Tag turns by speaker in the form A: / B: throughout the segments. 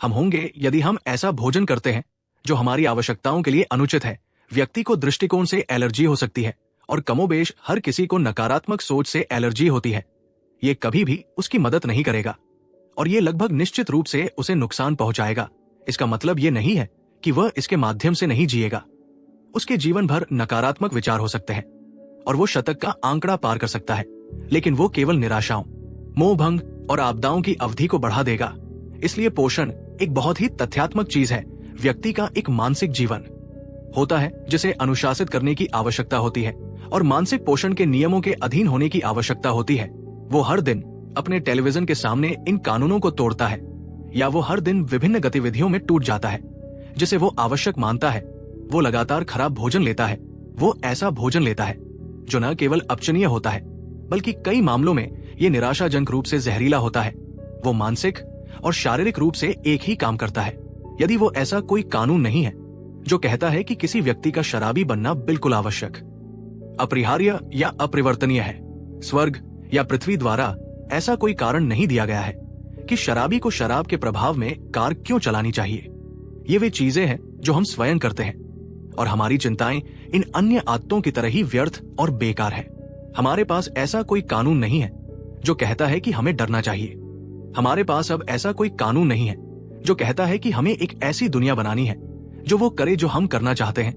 A: हम होंगे यदि हम ऐसा भोजन करते हैं जो हमारी आवश्यकताओं के लिए अनुचित है। व्यक्ति को दृष्टिकोण से एलर्जी हो सकती है और कमोबेश हर किसी को नकारात्मक सोच से एलर्जी होती है। ये कभी भी उसकी मदद नहीं करेगा और ये लगभग निश्चित रूप से उसे नुकसान पहुंचाएगा। इसका मतलब ये नहीं है कि वह इसके माध्यम से नहीं जिएगा। उसके जीवन भर नकारात्मक विचार हो सकते हैं और वो शतक का आंकड़ा पार कर सकता है, लेकिन वो केवल निराशाओं, मोहभंग और आपदाओं की अवधि को बढ़ा देगा। इसलिए पोषण एक बहुत ही तथ्यात्मक चीज है। व्यक्ति का एक मानसिक जीवन होता है जिसे अनुशासित करने की आवश्यकता होती है और मानसिक पोषण के नियमों के अधीन होने की आवश्यकता होती है। वो हर दिन अपने टेलीविजन के सामने इन कानूनों को तोड़ता है या वो हर दिन विभिन्न गतिविधियों में टूट जाता है जिसे वो आवश्यक मानता है। वो लगातार खराब भोजन लेता है। वो ऐसा भोजन लेता है जो न केवल अपचनीय होता है बल्कि कई मामलों में ये निराशाजनक रूप से जहरीला होता है। वो मानसिक और शारीरिक रूप से एक ही काम करता है। यदि वो ऐसा कोई कानून नहीं है जो कहता है कि किसी व्यक्ति का शराबी बनना बिल्कुल आवश्यक, अपरिहार्य या अपरिवर्तनीय है, स्वर्ग या पृथ्वी द्वारा ऐसा कोई कारण नहीं दिया गया है कि शराबी को शराब के प्रभाव में कार क्यों चलानी चाहिए। ये वे चीजें हैं जो हम स्वयं करते हैं और हमारी चिंताएं इन अन्य आदतों की तरह ही व्यर्थ और बेकार है। हमारे पास ऐसा कोई कानून नहीं है जो कहता है कि हमें डरना चाहिए। हमारे पास अब ऐसा कोई कानून नहीं है जो कहता है कि हमें एक ऐसी दुनिया बनानी है जो वो करे जो हम करना चाहते हैं,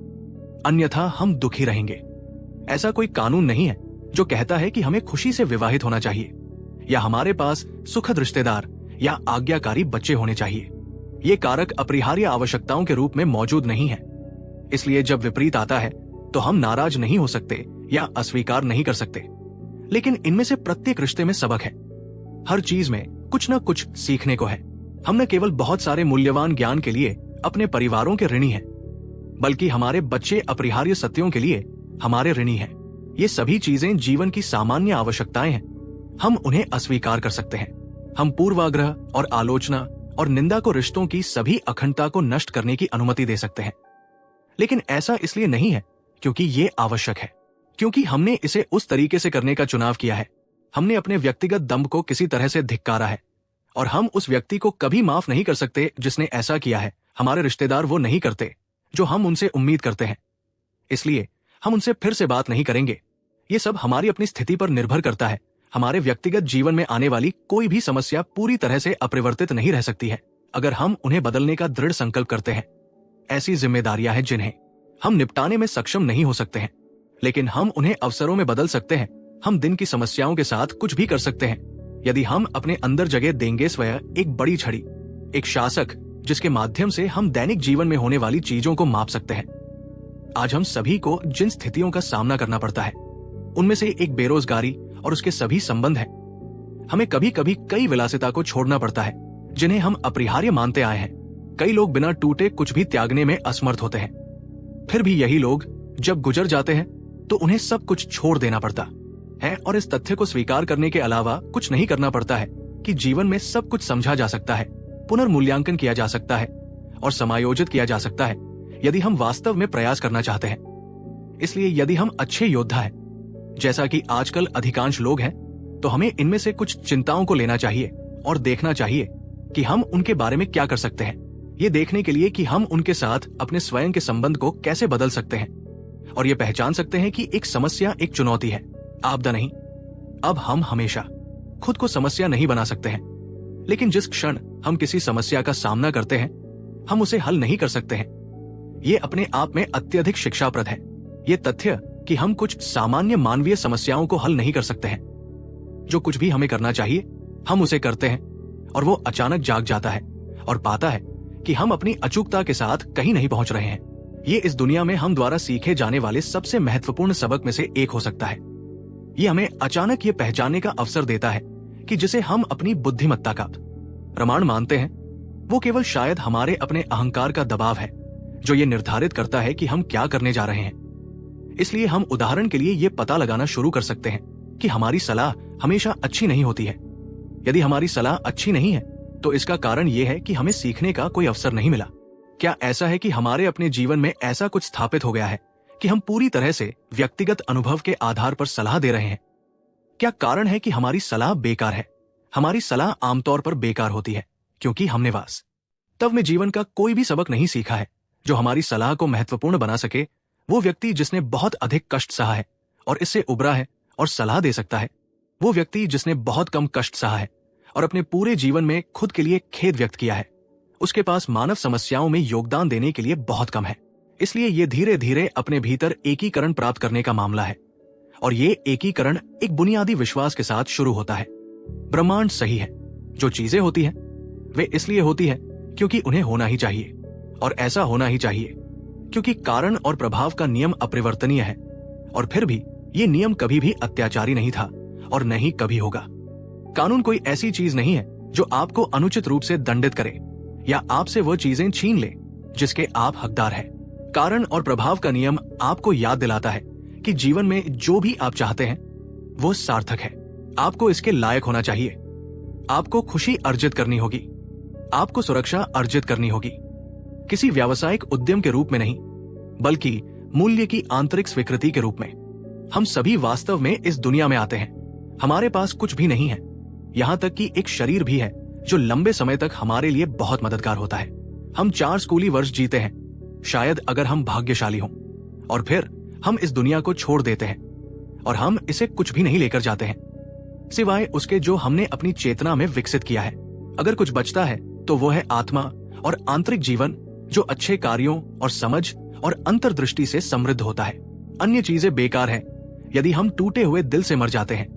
A: अन्यथा हम दुखी रहेंगे। ऐसा कोई कानून नहीं है जो कहता है कि हमें खुशी से विवाहित होना चाहिए या हमारे पास सुखद रिश्तेदार या आज्ञाकारी बच्चे होने चाहिए। ये कारक अपरिहार्य आवश्यकताओं के रूप में मौजूद नहीं है। इसलिए जब विपरीत आता है तो हम नाराज नहीं हो सकते या अस्वीकार नहीं कर सकते, लेकिन इनमें से प्रत्येक रिश्ते में सबक है। हर चीज में कुछ न कुछ सीखने को है। हम न केवल बहुत सारे मूल्यवान ज्ञान के लिए अपने परिवारों के ऋणी हैं, बल्कि हमारे बच्चे अपरिहार्य सत्यों के लिए हमारे ऋणी हैं। ये सभी चीजें जीवन की सामान्य आवश्यकताएं हैं। हम उन्हें अस्वीकार कर सकते हैं। हम पूर्वाग्रह और आलोचना और निंदा को रिश्तों की सभी अखंडता को नष्ट करने की अनुमति दे सकते हैं, लेकिन ऐसा इसलिए नहीं है क्योंकि ये आवश्यक है, क्योंकि हमने इसे उस तरीके से करने का चुनाव किया है। हमने अपने व्यक्तिगत दम्भ को किसी तरह से धिक्कारा है और हम उस व्यक्ति को कभी माफ नहीं कर सकते जिसने ऐसा किया है। हमारे रिश्तेदार वो नहीं करते जो हम उनसे उम्मीद करते हैं, इसलिए हम उनसे फिर से बात नहीं करेंगे। ये सब हमारी अपनी स्थिति पर निर्भर करता है। हमारे व्यक्तिगत जीवन में आने वाली कोई भी समस्या पूरी तरह से अपरिवर्तित नहीं रह सकती है अगर हम उन्हें बदलने का दृढ़ संकल्प करते हैं। ऐसी जिम्मेदारियां हैं जिन्हें हम निपटाने में सक्षम नहीं हो सकते हैं, लेकिन हम उन्हें अवसरों में बदल सकते हैं। हम दिन की समस्याओं के साथ कुछ भी कर सकते हैं यदि हम अपने अंदर जगह देंगे। स्वयं एक बड़ी छड़ी, एक शासक जिसके माध्यम से हम दैनिक जीवन में होने वाली चीजों को माप सकते हैं। आज हम सभी को जिन स्थितियों का सामना करना पड़ता है उनमें से एक बेरोजगारी और उसके सभी संबंध हैं। हमें कभी कभी कई विलासिता को छोड़ना पड़ता है जिन्हें हम अपरिहार्य मानते आए हैं। कई लोग बिना टूटे कुछ भी त्यागने में असमर्थ होते हैं। फिर भी यही लोग जब गुजर जाते हैं तो उन्हें सब कुछ छोड़ देना पड़ता है और इस तथ्य को स्वीकार करने के अलावा कुछ नहीं करना पड़ता है कि जीवन में सब कुछ समझा जा सकता है, पुनर्मूल्यांकन किया जा सकता है और समायोजित किया जा सकता है यदि हम वास्तव में प्रयास करना चाहते हैं। इसलिए यदि हम अच्छे योद्धा हैं, जैसा कि आजकल अधिकांश लोग हैं, तो हमें इनमें से कुछ चिंताओं को लेना चाहिए और देखना चाहिए कि हम उनके बारे में क्या कर सकते हैं। ये देखने के लिए कि हम उनके साथ अपने स्वयं के संबंध को कैसे बदल सकते हैं और ये पहचान सकते हैं कि एक समस्या एक चुनौती है, आपदा नहीं। अब हम हमेशा खुद को समस्या नहीं बना सकते हैं, लेकिन जिस क्षण हम किसी समस्या का सामना करते हैं हम उसे हल नहीं कर सकते हैं। ये अपने आप में अत्यधिक शिक्षाप्रद है। ये तथ्य कि हम कुछ सामान्य मानवीय समस्याओं को हल नहीं कर सकते हैं। जो कुछ भी हमें करना चाहिए हम उसे करते हैं और वो अचानक जाग जाता है और पाता है कि हम अपनी अचूकता के साथ कहीं नहीं पहुंच रहे हैं। ये इस दुनिया में हम द्वारा सीखे जाने वाले सबसे महत्वपूर्ण सबक में से एक हो सकता है। ये हमें अचानक ये पहचानने का अवसर देता है कि जिसे हम अपनी बुद्धिमत्ता का प्रमाण मानते हैं वो केवल शायद हमारे अपने अहंकार का दबाव है जो ये निर्धारित करता है कि हम क्या करने जा रहे हैं। इसलिए हम उदाहरण के लिए ये पता लगाना शुरू कर सकते हैं कि हमारी सलाह हमेशा अच्छी नहीं होती है। यदि हमारी सलाह अच्छी नहीं है तो इसका कारण ये है कि हमें सीखने का कोई अवसर नहीं मिला। क्या ऐसा है कि हमारे अपने जीवन में ऐसा कुछ स्थापित हो गया है कि हम पूरी तरह से व्यक्तिगत अनुभव के आधार पर सलाह दे रहे हैं? क्या कारण है कि हमारी सलाह बेकार है? हमारी सलाह आमतौर पर बेकार होती है क्योंकि हमने तब में जीवन का कोई भी सबक नहीं सीखा है जो हमारी सलाह को महत्वपूर्ण बना सके। वो व्यक्ति जिसने बहुत अधिक कष्ट सहा है और इससे उबरा है और सलाह दे सकता है। वो व्यक्ति जिसने बहुत कम कष्ट सहा है और अपने पूरे जीवन में खुद के लिए खेद व्यक्त किया है, उसके पास मानव समस्याओं में योगदान देने के लिए बहुत कम है। इसलिए ये धीरे धीरे अपने भीतर एकीकरण प्राप्त करने का मामला है, और ये एकीकरण एक बुनियादी विश्वास के साथ शुरू होता है। ब्रह्मांड सही है। जो चीजें होती हैं वे इसलिए होती है क्योंकि उन्हें होना ही चाहिए, और ऐसा होना ही चाहिए क्योंकि कारण और प्रभाव का नियम अपरिवर्तनीय है। और फिर भी ये नियम कभी भी अत्याचारी नहीं था और नहीं कभी होगा। कानून कोई ऐसी चीज नहीं है जो आपको अनुचित रूप से दंडित करे या आपसे वो चीजें छीन ले जिसके आप हकदार हैं। कारण और प्रभाव का नियम आपको याद दिलाता है कि जीवन में जो भी आप चाहते हैं वो सार्थक है। आपको इसके लायक होना चाहिए। आपको खुशी अर्जित करनी होगी, आपको सुरक्षा अर्जित करनी होगी, किसी व्यावसायिक उद्यम के रूप में नहीं, बल्कि मूल्य की आंतरिक स्वीकृति के रूप में। हम सभी वास्तव में इस दुनिया में आते हैं, हमारे पास कुछ भी नहीं है, यहां तक कि एक शरीर भी है जो लंबे समय तक हमारे लिए बहुत मददगार होता है। हम 4 स्कूली वर्ष जीते हैं, शायद अगर हम भाग्यशाली हों, और फिर हम इस दुनिया को छोड़ देते हैं और हम इसे कुछ भी नहीं लेकर जाते हैं सिवाय उसके जो हमने अपनी चेतना में विकसित किया है। अगर कुछ बचता है तो वो है आत्मा और आंतरिक जीवन, जो अच्छे कार्यों और समझ और अंतर्दृष्टि से समृद्ध होता है। अन्य चीजें बेकार हैं यदि हम टूटे हुए दिल से मर जाते हैं,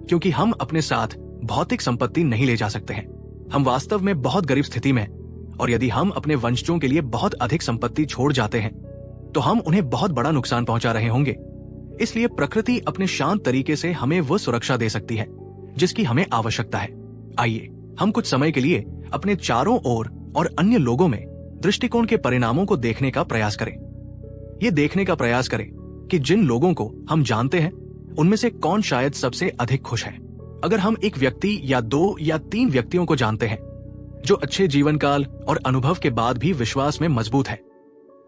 A: क्योंकि हम अपने साथ भौतिक संपत्ति नहीं ले जा सकते हैं। हम वास्तव में बहुत गरीब स्थिति में हैं, और यदि हम अपने वंशजों के लिए बहुत अधिक संपत्ति छोड़ जाते हैं तो हम उन्हें बहुत बड़ा नुकसान पहुंचा रहे होंगे। इसलिए प्रकृति अपने शांत तरीके से हमें वो सुरक्षा दे सकती है जिसकी हमें आवश्यकता है। आइए हम कुछ समय के लिए अपने चारों ओर और अन्य लोगों में दृष्टिकोण के परिणामों को देखने का प्रयास करें। ये देखने का प्रयास करें कि जिन लोगों को हम जानते हैं उनमें से कौन शायद सबसे अधिक खुश है। अगर हम एक व्यक्ति या 2 या 3 व्यक्तियों को जानते हैं जो अच्छे जीवन काल और अनुभव के बाद भी विश्वास में मजबूत है,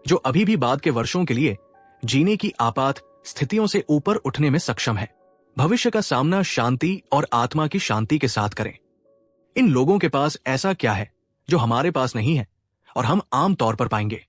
A: जो अभी भी बाद के वर्षों के लिए जीने की आपात स्थितियों से ऊपर उठने में सक्षम है, भविष्य का सामना शांति और आत्मा की शांति के साथ करें। इन लोगों के पास ऐसा क्या है जो हमारे पास नहीं है और हम आम तौर पर पाएंगे।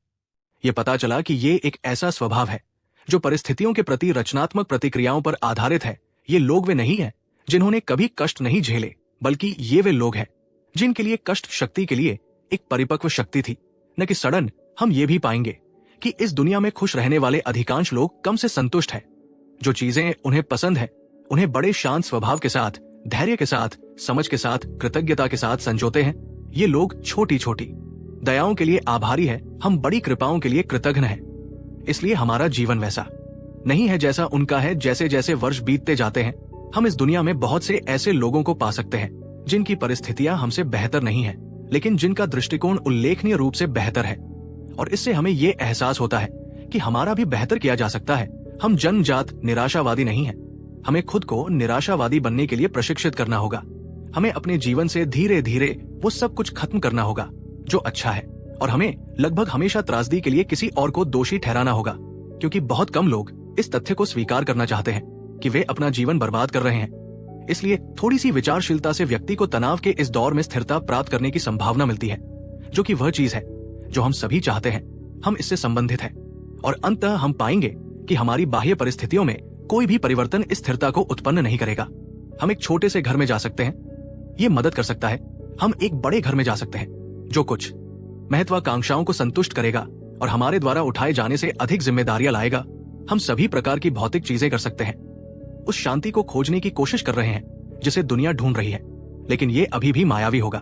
A: ये पता चला कि ये एक ऐसा स्वभाव है जो परिस्थितियों के प्रति रचनात्मक प्रतिक्रियाओं पर आधारित है। ये लोग वे नहीं हैं जिन्होंने कभी कष्ट नहीं झेले, बल्कि ये वे लोग हैं जिनके लिए कष्ट शक्ति के लिए एक परिपक्व शक्ति थी, न कि सड़न। हम ये भी पाएंगे कि इस दुनिया में खुश रहने वाले अधिकांश लोग कम से संतुष्ट हैं। जो चीजें उन्हें पसंद है उन्हें बड़े शांत स्वभाव के साथ, धैर्य के साथ, समझ के साथ, कृतज्ञता के साथ संजोते हैं। ये लोग छोटी छोटी दयाओं के लिए आभारी है, हम बड़ी कृपाओं के लिए कृतज्ञ हैं। इसलिए हमारा जीवन वैसा नहीं है जैसा उनका है। जैसे जैसे वर्ष बीतते जाते हैं हम इस दुनिया में बहुत से ऐसे लोगों को पा सकते हैं जिनकी परिस्थितियां हमसे बेहतर नहीं है, लेकिन जिनका दृष्टिकोण उल्लेखनीय रूप से बेहतर है, और इससे हमें ये एहसास होता है कि हमारा भी बेहतर किया जा सकता है। हम जन्मजात निराशावादी नहीं हैं, हमें खुद को निराशावादी बनने के लिए प्रशिक्षित करना होगा। हमें अपने जीवन से धीरे धीरे वो सब कुछ खत्म करना होगा जो अच्छा है, और हमें लगभग हमेशा त्रासदी के लिए किसी और को दोषी ठहराना होगा, क्योंकि बहुत कम लोग इस तथ्य को स्वीकार करना चाहते हैं कि वे अपना जीवन बर्बाद कर रहे हैं। इसलिए थोड़ी सी विचारशीलता से व्यक्ति को तनाव के इस दौर में स्थिरता प्राप्त करने की संभावना मिलती है, जो कि वह चीज है जो हम सभी चाहते हैं। हम इससे संबंधित हैं, और अंततः हम पाएंगे कि हमारी बाह्य परिस्थितियों में कोई भी परिवर्तन इस स्थिरता को उत्पन्न नहीं करेगा। हम एक छोटे से घर में जा सकते हैं, ये मदद कर सकता है। हम एक बड़े घर में जा सकते हैं जो कुछ महत्वाकांक्षाओं को संतुष्ट करेगा और हमारे द्वारा उठाए जाने से अधिक जिम्मेदारियां लाएगा। हम सभी प्रकार की भौतिक चीजें कर सकते हैं, उस शांति को खोजने की कोशिश कर रहे हैं जिसे दुनिया ढूंढ रही है, लेकिन ये अभी भी मायावी होगा,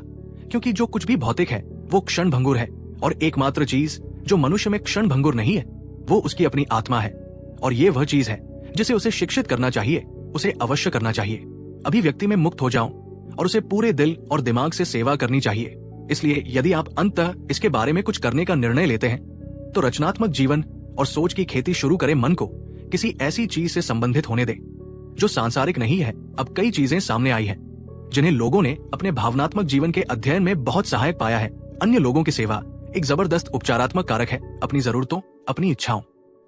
A: क्योंकि जो कुछ भी भौतिक है वो क्षण भंगुर है, और एकमात्र चीज जो मनुष्य में क्षण भंगुर नहीं है वो उसकी अपनी आत्मा है, और ये वह चीज है जिसे उसे शिक्षित करना चाहिए, उसे अवश्य करना चाहिए। अभी व्यक्ति में मुक्त हो जाऊं और उसे पूरे दिल और दिमाग से सेवा करनी चाहिए। इसलिए यदि आप अंततः इसके बारे में कुछ करने का निर्णय लेते हैं तो रचनात्मक जीवन और सोच की खेती शुरू करें। मन को किसी ऐसी चीज से संबंधित होने दें जो सांसारिक नहीं है। अब कई चीजें सामने आई हैं जिन्हें लोगों ने अपने भावनात्मक जीवन के अध्ययन में बहुत सहायक पाया है। अन्य लोगों की सेवा एक जबरदस्त उपचारात्मक कारक है। अपनी जरूरतों,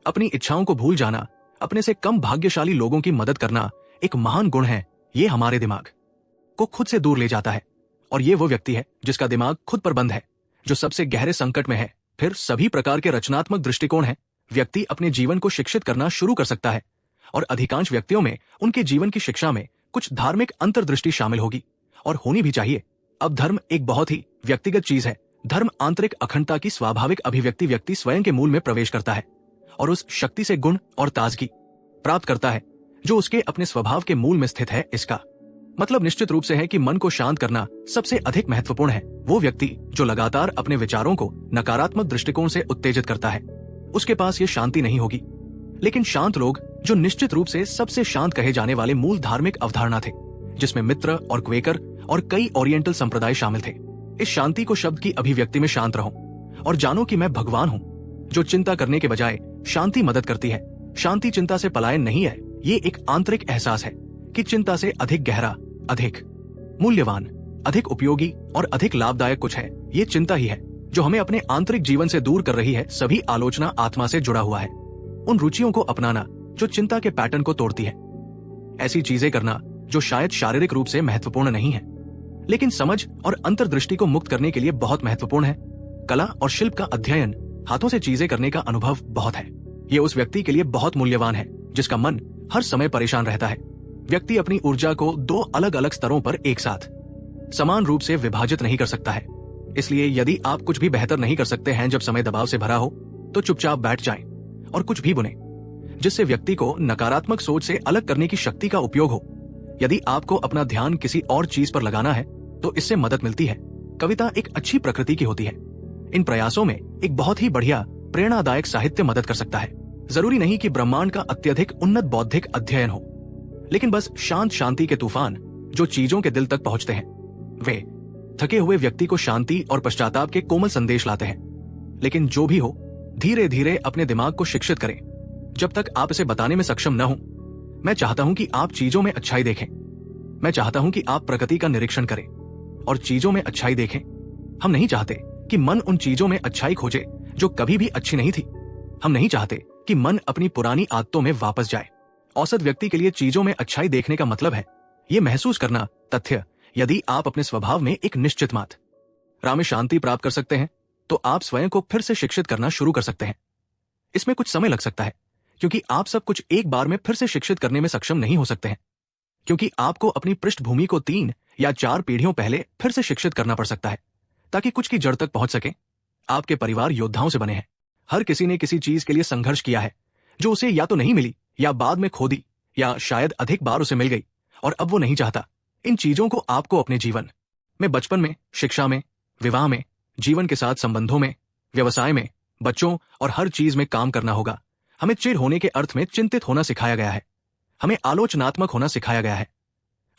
A: अपनी इच्छाओं को भूल जाना, अपने से कम भाग्यशाली लोगों की मदद करना एक महान गुण है। ये हमारे दिमाग को खुद से दूर ले जाता है, और ये वो व्यक्ति है जिसका दिमाग खुद पर बंद है, जो सबसे गहरे संकट में है। फिर सभी प्रकार के रचनात्मक दृष्टिकोण हैं। व्यक्ति अपने जीवन को शिक्षित करना शुरू कर सकता है, और अधिकांश व्यक्तियों में उनके जीवन की शिक्षा में कुछ धार्मिक अंतर्दृष्टि शामिल होगी, और होनी भी चाहिए। अब धर्म एक बहुत ही व्यक्तिगत चीज है। धर्म आंतरिक अखंडता की स्वाभाविक अभिव्यक्ति। व्यक्ति स्वयं के मूल में प्रवेश करता है और उस शक्ति से गुण और ताजगी प्राप्त करता है जो उसके अपने स्वभाव के मूल में स्थित है। इसका मतलब निश्चित रूप से है कि मन को शांत करना सबसे अधिक महत्वपूर्ण है। वो व्यक्ति जो लगातार अपने विचारों को नकारात्मक दृष्टिकोण से उत्तेजित करता है, उसके पास ये शांति नहीं होगी। लेकिन शांत लोग, जो निश्चित रूप से सबसे शांत कहे जाने वाले मूल धार्मिक अवधारणा थे, जिसमें मित्र और क्वेकर और कई ओरिएंटल संप्रदाय शामिल थे। इस शांति को शब्द की अभिव्यक्ति में शांत रहो और जानो कि मैं भगवान हूं। जो चिंता करने के बजाय शांति मदद करती है। शांति चिंता से पलायन नहीं है, ये एक आंतरिक एहसास है कि चिंता से अधिक गहरा, अधिक मूल्यवान, अधिक उपयोगी और अधिक लाभदायक कुछ है। ये चिंता ही है जो हमें अपने आंतरिक जीवन से दूर कर रही है। सभी आलोचना आत्मा से जुड़ा हुआ है। उन रुचियों को अपनाना जो चिंता के पैटर्न को तोड़ती है। ऐसी चीजें करना जो शायद शारीरिक रूप से महत्वपूर्ण नहीं है, लेकिन समझ और अंतर्दृष्टि को मुक्त करने के लिए बहुत महत्वपूर्ण है। कला और शिल्प का अध्ययन, हाथों से चीजें करने का अनुभव बहुत है। ये उस व्यक्ति के लिए बहुत मूल्यवान है जिसका मन हर समय परेशान रहता है। व्यक्ति अपनी ऊर्जा को दो अलग अलग स्तरों पर एक साथ समान रूप से विभाजित नहीं कर सकता है। इसलिए यदि आप कुछ भी बेहतर नहीं कर सकते हैं जब समय दबाव से भरा हो, तो चुपचाप बैठ जाएं और कुछ भी बुने जिससे व्यक्ति को नकारात्मक सोच से अलग करने की शक्ति का उपयोग हो। यदि आपको अपना ध्यान किसी और चीज पर लगाना है तो इससे मदद मिलती है। कविता एक अच्छी प्रकृति की होती है। इन प्रयासों में एक बहुत ही बढ़िया प्रेरणादायक साहित्य मदद कर सकता है। जरूरी नहीं कि ब्रह्मांड का अत्यधिक उन्नत बौद्धिक अध्ययन हो, लेकिन बस शांत शांति के तूफान जो चीजों के दिल तक पहुंचते हैं, वे थके हुए व्यक्ति को शांति और पश्चाताप के कोमल संदेश लाते हैं। लेकिन जो भी हो, धीरे धीरे अपने दिमाग को शिक्षित करें। जब तक आप इसे बताने में सक्षम न हो, मैं चाहता हूं कि आप चीजों में अच्छाई देखें। मैं चाहता हूं कि आप प्रकृति का निरीक्षण करें और चीजों में अच्छाई देखें। हम नहीं चाहते कि मन उन चीजों में अच्छाई खोजे जो कभी भी अच्छी नहीं थी। हम नहीं चाहते कि मन अपनी पुरानी आदतों में वापस जाए। औसत व्यक्ति के लिए चीजों में अच्छाई देखने का मतलब है ये महसूस करना तथ्य, यदि आप अपने स्वभाव में एक निश्चित मात्रा में शांति प्राप्त कर सकते हैं तो आप स्वयं को फिर से शिक्षित करना शुरू कर सकते हैं। इसमें कुछ समय लग सकता है, क्योंकि आप सब कुछ एक बार में फिर से शिक्षित करने में सक्षम नहीं हो सकते हैं, क्योंकि आपको अपनी पृष्ठभूमि को 3 या 4 पीढ़ियों पहले फिर से शिक्षित करना पड़ सकता है ताकि कुछ की जड़ तक पहुंच सके। आपके परिवार योद्धाओं से बने हैं। हर किसी ने किसी चीज के लिए संघर्ष किया है जो उसे या तो नहीं मिली या बाद में खो दी, या शायद अधिक बार उसे मिल गई और अब वो नहीं चाहता। इन चीजों को आपको अपने जीवन में, बचपन में, शिक्षा में, विवाह में, जीवन के साथ संबंधों में, व्यवसाय में, बच्चों और हर चीज में काम करना होगा। हमें चिढ़ होने के अर्थ में चिंतित होना सिखाया गया है। हमें आलोचनात्मक होना सिखाया गया है।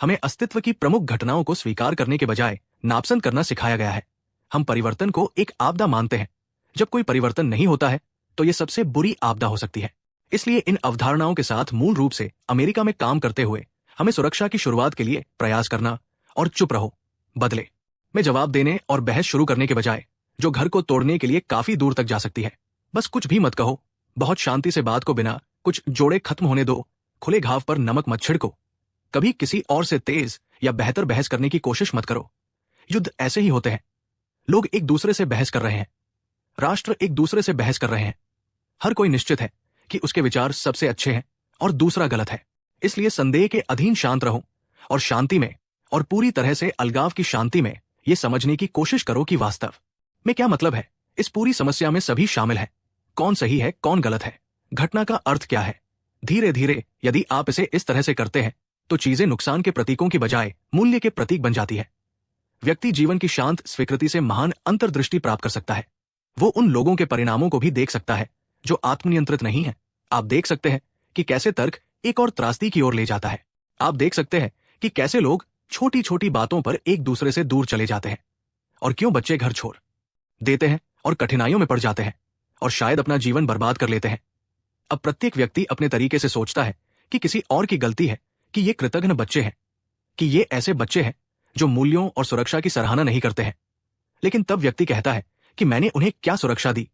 A: हमें अस्तित्व की प्रमुख घटनाओं को स्वीकार करने के बजाय नापसंद करना सिखाया गया है। हम परिवर्तन को एक आपदा मानते हैं। जब कोई परिवर्तन नहीं होता है तो यह सबसे बुरी आपदा हो सकती है। इसलिए इन अवधारणाओं के साथ मूल रूप से अमेरिका में काम करते हुए हमें सुरक्षा की शुरुआत के लिए प्रयास करना और चुप रहो बदले में जवाब देने और बहस शुरू करने के बजाय, जो घर को तोड़ने के लिए काफी दूर तक जा सकती है। बस कुछ भी मत कहो, बहुत शांति से बात को बिना कुछ जोड़े खत्म होने दो। खुले घाव पर नमक मत छिड़को। कभी किसी और से तेज या बेहतर बहस करने की कोशिश मत करो। युद्ध ऐसे ही होते हैं। लोग एक दूसरे से बहस कर रहे हैं, राष्ट्र एक दूसरे से बहस कर रहे हैं। हर कोई निश्चित है कि उसके विचार सबसे अच्छे हैं और दूसरा गलत है। इसलिए संदेह के अधीन शांत रहो और शांति में, और पूरी तरह से अलगाव की शांति में, ये समझने की कोशिश करो कि वास्तव में क्या मतलब है। इस पूरी समस्या में सभी शामिल हैं। कौन सही है, कौन गलत है, घटना का अर्थ क्या है। धीरे धीरे यदि आप इसे इस तरह से करते हैं तो चीजें नुकसान के प्रतीकों की बजाय मूल्य के प्रतीक बन जाती है। व्यक्ति जीवन की शांत स्वीकृति से महान अंतर्दृष्टि प्राप्त कर सकता है। वो उन लोगों के परिणामों को भी देख सकता है जो आत्मनियंत्रित नहीं है। आप देख सकते हैं कि कैसे तर्क एक और त्रासदी की ओर ले जाता है। आप देख सकते हैं कि कैसे लोग छोटी छोटी बातों पर एक दूसरे से दूर चले जाते हैं, और क्यों बच्चे घर छोड़ देते हैं और कठिनाइयों में पड़ जाते हैं और शायद अपना जीवन बर्बाद कर लेते हैं। अब प्रत्येक व्यक्ति अपने तरीके से सोचता है कि किसी और की गलती है, कि ये कृतघ्न बच्चे हैं, कि ये ऐसे बच्चे हैं जो मूल्यों और सुरक्षा की सराहना नहीं करते हैं। लेकिन तब व्यक्ति कहता है कि मैंने उन्हें क्या सुरक्षा दी?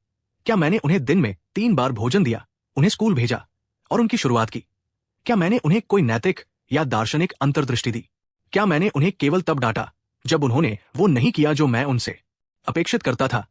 A: क्या मैंने उन्हें दिन में 3 बार भोजन दिया, उन्हें स्कूल भेजा और उनकी शुरुआत की? क्या मैंने उन्हें कोई नैतिक या दार्शनिक अंतर्दृष्टि दी? क्या मैंने उन्हें केवल तब डांटा जब उन्होंने वो नहीं किया जो मैं उनसे अपेक्षित करता था